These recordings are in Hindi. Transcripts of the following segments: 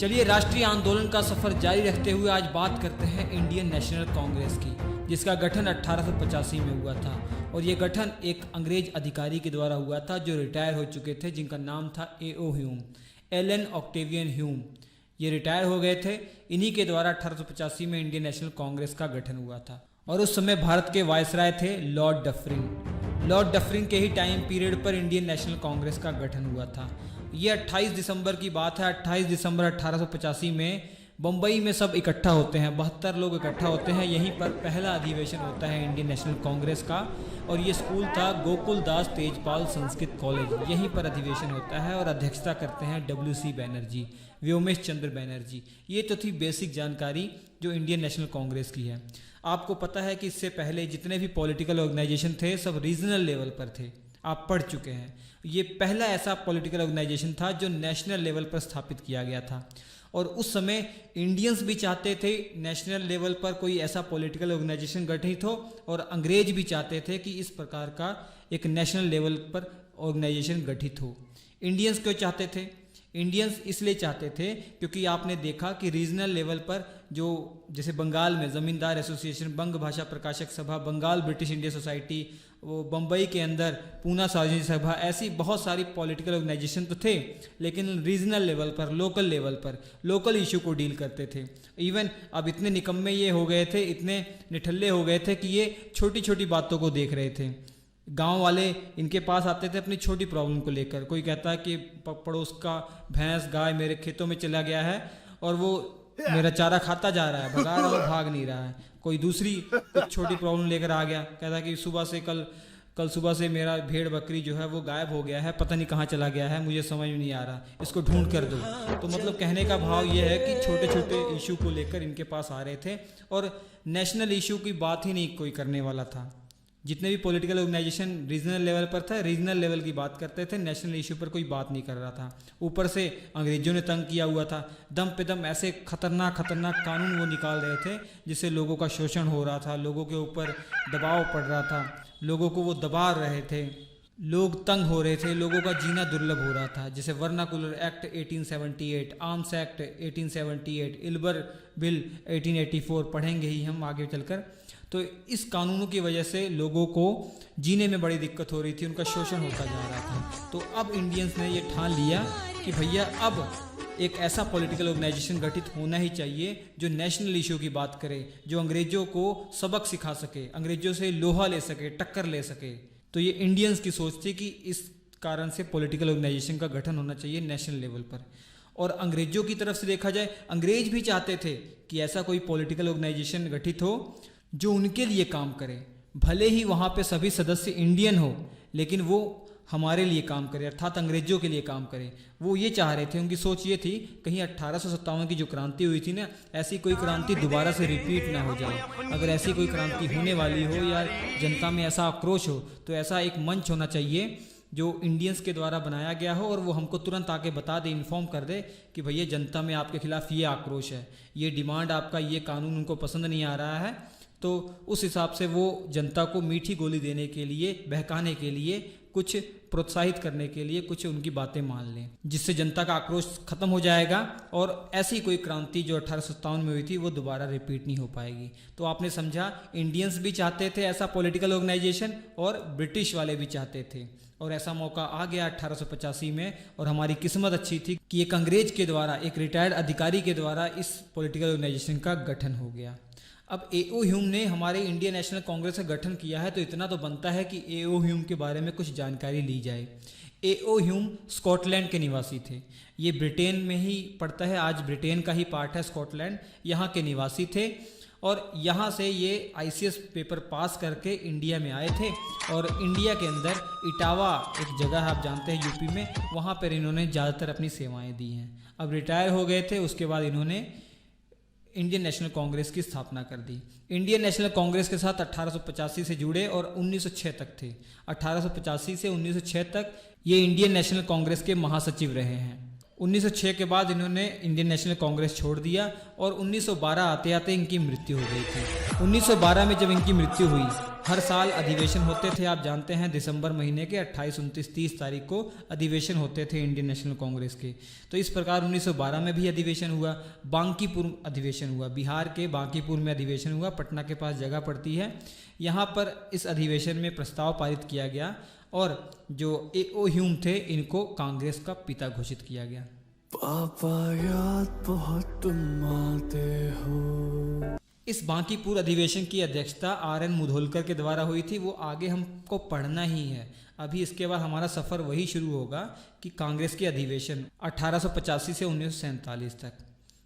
चलिए राष्ट्रीय आंदोलन का सफर जारी रखते हुए आज बात करते हैं इंडियन नेशनल कांग्रेस की, जिसका गठन 1885 में हुआ था। और ये गठन एक अंग्रेज अधिकारी के द्वारा हुआ था जो रिटायर हो चुके थे, जिनका नाम था A.O. Hume, Allan Octavian Hume. ये रिटायर हो गए थे। इन्हीं के द्वारा 1885 में इंडियन नेशनल कांग्रेस का गठन हुआ था। और उस समय भारत के वायसराय थे लॉर्ड डफरिन। लॉर्ड डफरिन के ही टाइम पीरियड पर इंडियन नेशनल कांग्रेस का गठन हुआ था। ये 28 दिसंबर की बात है। 28 दिसंबर 1885 में बम्बई में सब इकट्ठा होते हैं, 72 लोग इकट्ठा होते हैं। यहीं पर पहला अधिवेशन होता है इंडियन नेशनल कांग्रेस का। और ये स्कूल था गोकुल दास तेजपाल संस्कृत कॉलेज। यहीं पर अधिवेशन होता है और अध्यक्षता करते हैं WC बैनर्जी, व्योमेश चंद्र बैनर्जी। ये तो थी बेसिक जानकारी जो इंडियन नेशनल कांग्रेस की है। आपको पता है कि इससे पहले जितने भी पॉलिटिकल ऑर्गेनाइजेशन थे सब रीजनल लेवल पर थे, आप पढ़ चुके हैं। ये पहला ऐसा पॉलिटिकल ऑर्गेनाइजेशन था जो नेशनल लेवल पर स्थापित किया गया था। और उस समय इंडियंस भी चाहते थे नेशनल लेवल पर कोई ऐसा पॉलिटिकल ऑर्गेनाइजेशन गठित हो, और अंग्रेज भी चाहते थे कि इस प्रकार का एक नेशनल लेवल पर ऑर्गेनाइजेशन गठित हो। इंडियंस क्यों चाहते थे? इंडियंस इसलिए चाहते थे क्योंकि आपने देखा कि रीजनल लेवल पर जो जैसे बंगाल में ज़मींदार एसोसिएशन, बंग भाषा प्रकाशक सभा, बंगाल ब्रिटिश इंडिया सोसाइटी, वो बम्बई के अंदर पूना सार्वजनिक सभा, ऐसी बहुत सारी पॉलिटिकल ऑर्गेनाइजेशन तो थे, लेकिन रीजनल लेवल पर, लोकल लेवल पर, लोकल इशू को डील करते थे। इवन अब इतने निकम्मे ये हो गए थे, इतने निठल्ले हो गए थे कि ये छोटी छोटी बातों को देख रहे थे। गांव वाले इनके पास आते थे अपनी छोटी प्रॉब्लम को लेकर। कोई कहता है कि पड़ोस का भैंस गाय मेरे खेतों में चला गया है और वो मेरा चारा खाता जा रहा है, भगा रहा हूँ, भाग नहीं रहा है। कोई दूसरी कुछ छोटी प्रॉब्लम लेकर आ गया, कहता है कि सुबह से कल सुबह से मेरा भेड़ बकरी जो है वो गायब हो गया है, पता नहीं कहाँ चला गया है, मुझे समझ में नहीं आ रहा, इसको ढूंढ कर दो। तो मतलब कहने का भाव ये है कि छोटे छोटे इशू को लेकर इनके पास आ रहे थे और नेशनल इशू की बात ही नहीं कोई करने वाला था। जितने भी पॉलिटिकल ऑर्गेनाइजेशन रीजनल लेवल पर था, रीजनल लेवल की बात करते थे, नेशनल इशू पर कोई बात नहीं कर रहा था। ऊपर से अंग्रेजों ने तंग किया हुआ था, दम पे दम ऐसे खतरनाक कानून वो निकाल रहे थे जिससे लोगों का शोषण हो रहा था, लोगों के ऊपर दबाव पड़ रहा था, लोगों को वो दबा रहे थे, लोग तंग हो रहे थे, लोगों का जीना दुर्लभ हो रहा था। जैसे vernacular act 1878, arms act 1878, Ilbert bill 1884 पढ़ेंगे ही हम आगे चलकर। तो इस कानूनों की वजह से लोगों को जीने में बड़ी दिक्कत हो रही थी, उनका शोषण होता जा रहा था। तो अब इंडियंस ने ये ठान लिया कि भैया अब एक ऐसा पॉलिटिकल ऑर्गेनाइजेशन गठित होना ही चाहिए जो नेशनल इशू की बात करे, जो अंग्रेजों को सबक सिखा सके, अंग्रेजों से लोहा ले सके, टक्कर ले सके। तो ये इंडियंस की सोच थी कि इस कारण से पॉलिटिकल ऑर्गेनाइजेशन का गठन होना चाहिए नेशनल लेवल पर। और अंग्रेजों की तरफ से देखा जाए, अंग्रेज भी चाहते थे कि ऐसा कोई पॉलिटिकल ऑर्गेनाइजेशन गठित हो जो उनके लिए काम करे। भले ही वहाँ पे सभी सदस्य इंडियन हो, लेकिन वो हमारे लिए काम करे, अर्थात अंग्रेजों के लिए काम करे। वो ये चाह रहे थे, उनकी सोच ये थी कहीं 1857 की जो क्रांति हुई थी ना, ऐसी कोई क्रांति दोबारा से रिपीट ना हो जाए। अगर ऐसी कोई क्रांति होने वाली हो या जनता में ऐसा आक्रोश हो, तो ऐसा एक मंच होना चाहिए जो इंडियंस के द्वारा बनाया गया हो और वो हमको तुरंत आके बता दे, इन्फॉर्म कर दे कि भैया जनता में आपके खिलाफ ये आक्रोश है, ये डिमांड आपका, ये कानून उनको पसंद नहीं आ रहा है। तो उस हिसाब से वो जनता को मीठी गोली देने के लिए, बहकाने के लिए, कुछ प्रोत्साहित करने के लिए कुछ उनकी बातें मान लें, जिससे जनता का आक्रोश खत्म हो जाएगा और ऐसी कोई क्रांति जो 1857 में हुई थी वो दोबारा रिपीट नहीं हो पाएगी। तो आपने समझा, इंडियंस भी चाहते थे ऐसा पॉलिटिकल ऑर्गेनाइजेशन और ब्रिटिश वाले भी चाहते थे, और ऐसा मौका आ गया 1885 में। और हमारी किस्मत अच्छी थी कि एक अंग्रेज के द्वारा, एक रिटायर्ड अधिकारी के द्वारा इस पॉलिटिकल ऑर्गेनाइजेशन का गठन हो गया। अब A.O. ह्यूम ने हमारे इंडियन नेशनल कांग्रेस का गठन किया है, तो इतना तो बनता है कि A.O. ह्यूम के बारे में कुछ जानकारी ली जाए। A.O. ह्यूम स्कॉटलैंड के निवासी थे। ये ब्रिटेन में ही पड़ता है, आज ब्रिटेन का ही पार्ट है स्कॉटलैंड। यहाँ के निवासी थे और यहाँ से ये ICS पेपर पास करके इंडिया में आए थे। और इंडिया के अंदर इटावा एक जगह है, आप जानते हैं, यूपी में, वहाँ पर इन्होंने ज़्यादातर अपनी सेवाएँ दी हैं। अब रिटायर हो गए थे, उसके बाद इन्होंने इंडियन नेशनल कांग्रेस की स्थापना कर दी। इंडियन नेशनल कांग्रेस के साथ 1885 से जुड़े और 1906 तक थे। 1885 से 1906 तक ये इंडियन नेशनल कांग्रेस के महासचिव रहे हैं। 1906 के बाद इन्होंने इंडियन नेशनल कांग्रेस छोड़ दिया और 1912 आते आते इनकी मृत्यु हो गई थी। 1912 में जब इनकी मृत्यु हुई हर साल अधिवेशन होते थे, आप जानते हैं दिसंबर महीने के 28, 29, 30 तारीख को अधिवेशन होते थे इंडियन नेशनल कांग्रेस के। तो इस प्रकार 1912 में भी अधिवेशन हुआ, बांकीपुर अधिवेशन हुआ, बिहार के बांकीपुर में अधिवेशन हुआ, पटना के पास जगह पड़ती है। यहाँ पर इस अधिवेशन में प्रस्ताव पारित किया गया और जो A.O. ह्यूम थे इनको कांग्रेस का पिता घोषित किया गया। पापा याद बहुत तुम आते हो। इस बांकीपुर अधिवेशन की अध्यक्षता R.N. मुधोलकर के द्वारा हुई थी। वो आगे हमको पढ़ना ही है, अभी इसके बाद हमारा सफ़र वही शुरू होगा कि कांग्रेस के अधिवेशन 1885 से 1947 तक।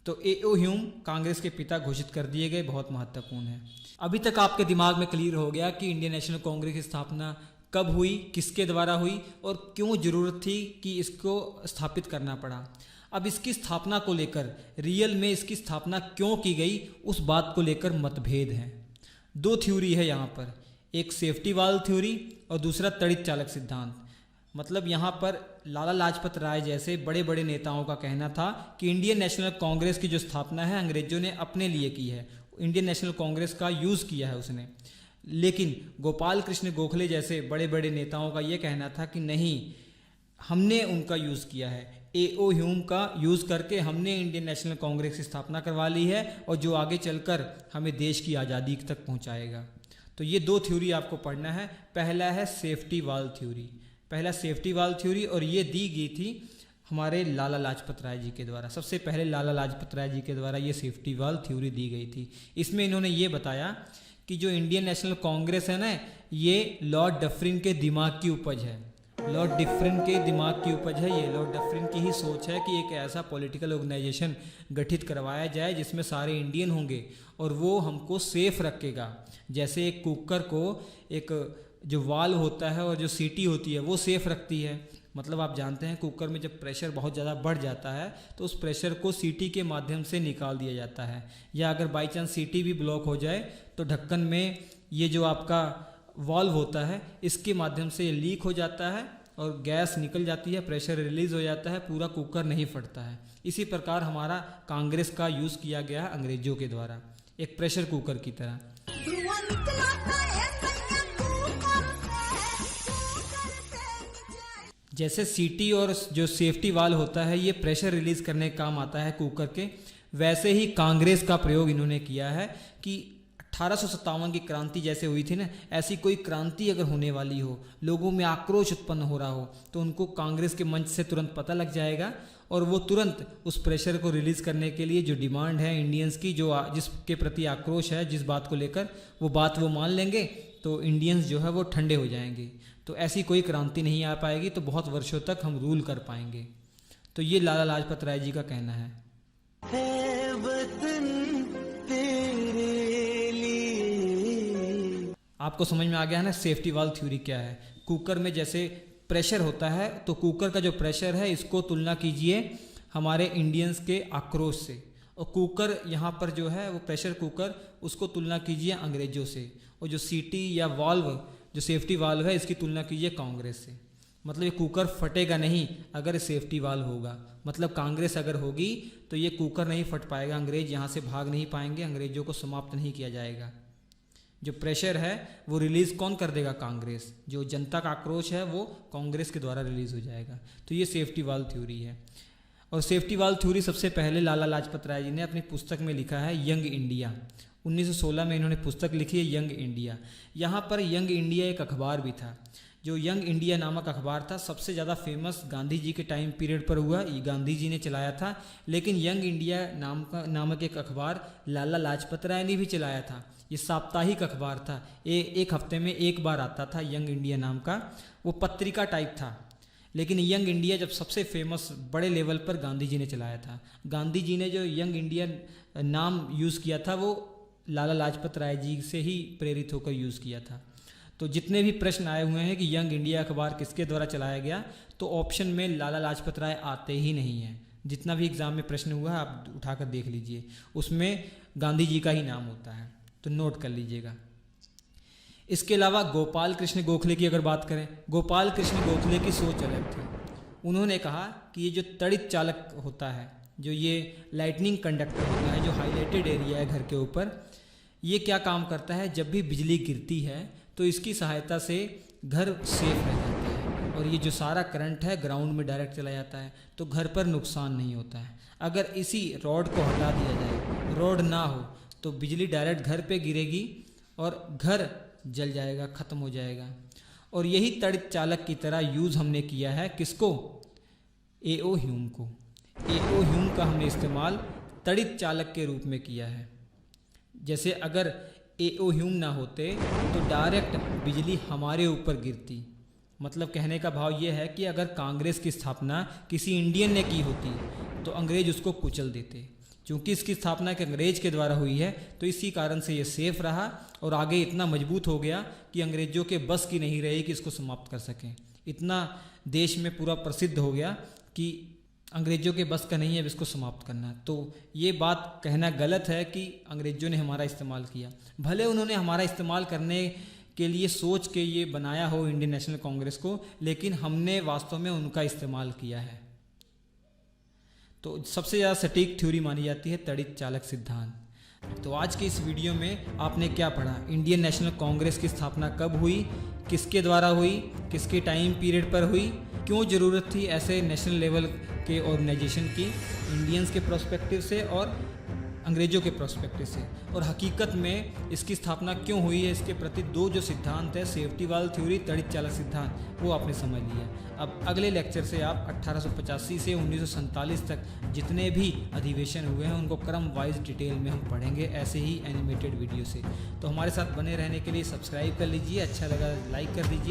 तो A.O. ह्यूम कांग्रेस के पिता घोषित कर दिए गए, बहुत महत्वपूर्ण है। अभी तक आपके दिमाग में क्लियर हो गया कि इंडियन नेशनल कांग्रेस की स्थापना कब हुई, किसके द्वारा हुई और क्यों ज़रूरत थी कि इसको स्थापित करना पड़ा। अब इसकी स्थापना को लेकर, रियल में इसकी स्थापना क्यों की गई, उस बात को लेकर मतभेद हैं। दो थ्योरी है यहाँ पर, एक सेफ्टी वाल्व थ्योरी और दूसरा तड़ित चालक सिद्धांत। मतलब यहाँ पर लाला लाजपत राय जैसे बड़े बड़े नेताओं का कहना था कि इंडियन नेशनल कांग्रेस की जो स्थापना है अंग्रेजों ने अपने लिए की है, इंडियन नेशनल कांग्रेस का यूज़ किया है उसने। लेकिन गोपाल कृष्ण गोखले जैसे बड़े बड़े नेताओं का ये कहना था कि नहीं, हमने उनका यूज़ किया है, A.O. ह्यूम का यूज़ करके हमने इंडियन नेशनल कांग्रेस की स्थापना करवा ली है और जो आगे चलकर हमें देश की आज़ादी तक पहुंचाएगा। तो ये दो थ्योरी आपको पढ़ना है। पहला है सेफ्टी वाल्व थ्योरी, पहला सेफ्टी वाल्व थ्योरी, और ये दी गई थी हमारे लाला लाजपत राय जी के द्वारा। सबसे पहले लाला लाजपत राय जी के द्वारा ये सेफ्टी वाल्व थ्योरी दी गई थी। इसमें इन्होंने ये बताया कि जो इंडियन नेशनल कांग्रेस है ना, ये लॉर्ड डफरिन के दिमाग की उपज है, लॉर्ड डफरिन के दिमाग की उपज है। ये लॉर्ड डफरिन की ही सोच है कि एक ऐसा पॉलिटिकल ऑर्गेनाइजेशन गठित करवाया जाए जिसमें सारे इंडियन होंगे और वो हमको सेफ रखेगा। जैसे एक कुकर को एक जो वाल्व होता है और जो सीटी होती है वो सेफ रखती है। मतलब आप जानते हैं कुकर में जब प्रेशर बहुत ज़्यादा बढ़ जाता है तो उस प्रेशर को सीटी के माध्यम से निकाल दिया जाता है, या अगर बाई चांस सीटी भी ब्लॉक हो जाए तो ढक्कन में ये जो आपका वाल्व होता है इसके माध्यम से ये लीक हो जाता है और गैस निकल जाती है, प्रेशर रिलीज़ हो जाता है, पूरा कुकर नहीं फटता है। इसी प्रकार हमारा कांग्रेस का यूज़ किया गया है अंग्रेजों के द्वारा, एक प्रेशर कुकर की तरह। जैसे सीटी और जो सेफ्टी वाल्व होता है ये प्रेशर रिलीज करने का काम आता है कुकर के, वैसे ही कांग्रेस का प्रयोग इन्होंने किया है कि 1857 की क्रांति जैसे हुई थी ना, ऐसी कोई क्रांति अगर होने वाली हो, लोगों में आक्रोश उत्पन्न हो रहा हो, तो उनको कांग्रेस के मंच से तुरंत पता लग जाएगा और वो तुरंत उस प्रेशर को रिलीज़ करने के लिए जो डिमांड है इंडियंस की, जो जिसके प्रति आक्रोश है, जिस बात को लेकर, वो बात वो मान लेंगे, तो इंडियंस जो है वो ठंडे हो जाएंगे। तो ऐसी कोई क्रांति नहीं आ पाएगी, तो बहुत वर्षों तक हम रूल कर पाएंगे। तो ये लाला लाजपत राय जी का कहना है। आपको समझ में आ गया है ना सेफ्टी वाल्व थ्योरी क्या है। कुकर में जैसे प्रेशर होता है, तो कुकर का जो प्रेशर है इसको तुलना कीजिए हमारे इंडियंस के आक्रोश से, और कुकर यहाँ पर जो है वो प्रेशर कुकर, उसको तुलना कीजिए अंग्रेजों से, और जो सीटी या वाल्व जो सेफ्टी वाल्व है इसकी तुलना कीजिए कांग्रेस से। मतलब ये कुकर फटेगा नहीं अगर सेफ्टी वाल्व होगा, मतलब कांग्रेस अगर होगी तो ये कुकर नहीं फट पाएगा, अंग्रेज यहाँ से भाग नहीं पाएंगे, अंग्रेजों को समाप्त नहीं किया जाएगा। जो प्रेशर है वो रिलीज़ कौन कर देगा? कांग्रेस। जो जनता का आक्रोश है वो कांग्रेस के द्वारा रिलीज़ हो जाएगा। तो ये सेफ्टी वाल्व थ्योरी है। और सेफ्टी वाल्व थ्योरी सबसे पहले लाला लाजपत राय जी ने अपनी पुस्तक में लिखा है, यंग इंडिया। 1916 में इन्होंने पुस्तक लिखी है यंग इंडिया। यहाँ पर यंग इंडिया एक अखबार भी था, जो यंग इंडिया नामक अखबार था, सबसे ज़्यादा फेमस गांधी जी के टाइम पीरियड पर हुआ, ये गांधी जी ने चलाया था। लेकिन यंग इंडिया नामक एक अखबार लाला लाजपत राय ने भी चलाया था। ये साप्ताहिक अखबार था, एक हफ्ते में एक बार आता था, यंग इंडिया नाम का। वो पत्रिका टाइप था। लेकिन यंग इंडिया जब सबसे फेमस बड़े लेवल पर गांधी जी ने चलाया था। गांधी जी ने जो यंग इंडिया नाम यूज़ किया था वो लाला लाजपत राय जी से ही प्रेरित होकर यूज़ किया था। तो जितने भी प्रश्न आए हुए हैं कि यंग इंडिया अखबार किसके द्वारा चलाया गया, तो ऑप्शन में लाला लाजपत राय आते ही नहीं है। जितना भी एग्ज़ाम में प्रश्न हुआ है आप उठाकर देख लीजिए, उसमें गांधी जी का ही नाम होता है, तो नोट कर लीजिएगा। इसके अलावा गोपाल कृष्ण गोखले की अगर बात करें, गोपाल कृष्ण गोखले की सोच अलग थी। उन्होंने कहा कि ये जो तड़ित चालक होता है, जो ये लाइटनिंग कंडक्टर होता है, जो हाईलाइटेड एरिया है घर के ऊपर, ये क्या काम करता है, जब भी बिजली गिरती है तो इसकी सहायता से घर सेफ रह जाता है और ये जो सारा करंट है ग्राउंड में डायरेक्ट चला जाता है, तो घर पर नुकसान नहीं होता है। अगर इसी रॉड को हटा दिया जाए, रॉड ना हो, तो बिजली डायरेक्ट घर पे गिरेगी और घर जल जाएगा, ख़त्म हो जाएगा। और यही तड़ित चालक की तरह यूज़ हमने किया है किसको? A.O. ह्यूम को। A.O. ह्यूम का हमने इस्तेमाल तड़ित चालक के रूप में किया है। जैसे अगर A.O. ह्यूम ना होते तो डायरेक्ट बिजली हमारे ऊपर गिरती। मतलब कहने का भाव ये है कि अगर कांग्रेस की स्थापना किसी इंडियन ने की होती तो अंग्रेज उसको कुचल देते। चूँकि इसकी स्थापना एक अंग्रेज के द्वारा हुई है तो इसी कारण से ये सेफ रहा और आगे इतना मजबूत हो गया कि अंग्रेज़ों के बस की नहीं रही कि इसको समाप्त कर सकें। इतना देश में पूरा प्रसिद्ध हो गया कि अंग्रेज़ों के बस का नहीं है अब इसको समाप्त करना। तो ये बात कहना गलत है कि अंग्रेज़ों ने हमारा इस्तेमाल किया। भले उन्होंने हमारा इस्तेमाल करने के लिए सोच के ये बनाया हो इंडियन नेशनल कांग्रेस को, लेकिन हमने वास्तव में उनका इस्तेमाल किया है। तो सबसे ज़्यादा सटीक थ्योरी मानी जाती है तड़ित चालक सिद्धांत। तो आज के इस वीडियो में आपने क्या पढ़ा? इंडियन नेशनल कांग्रेस की स्थापना कब हुई, किसके द्वारा हुई, किसके टाइम पीरियड पर हुई, क्यों ज़रूरत थी ऐसे नेशनल लेवल के ऑर्गेनाइजेशन की इंडियंस के प्रोस्पेक्टिव से और अंग्रेज़ों के प्रोस्पेक्टिव से, और हकीकत में इसकी स्थापना क्यों हुई है, इसके प्रति दो जो सिद्धांत है, सेफ्टी वाल थ्योरी, तड़ित चालक सिद्धांत, वो आपने समझ लिया। अब अगले लेक्चर से आप 1885 से 1947 तक जितने भी अधिवेशन हुए हैं उनको क्रम वाइज डिटेल में हम पढ़ेंगे, ऐसे ही एनिमेटेड वीडियो से। तो हमारे साथ बने रहने के लिए सब्सक्राइब कर लीजिए, अच्छा लगा लाइक कर दीजिए।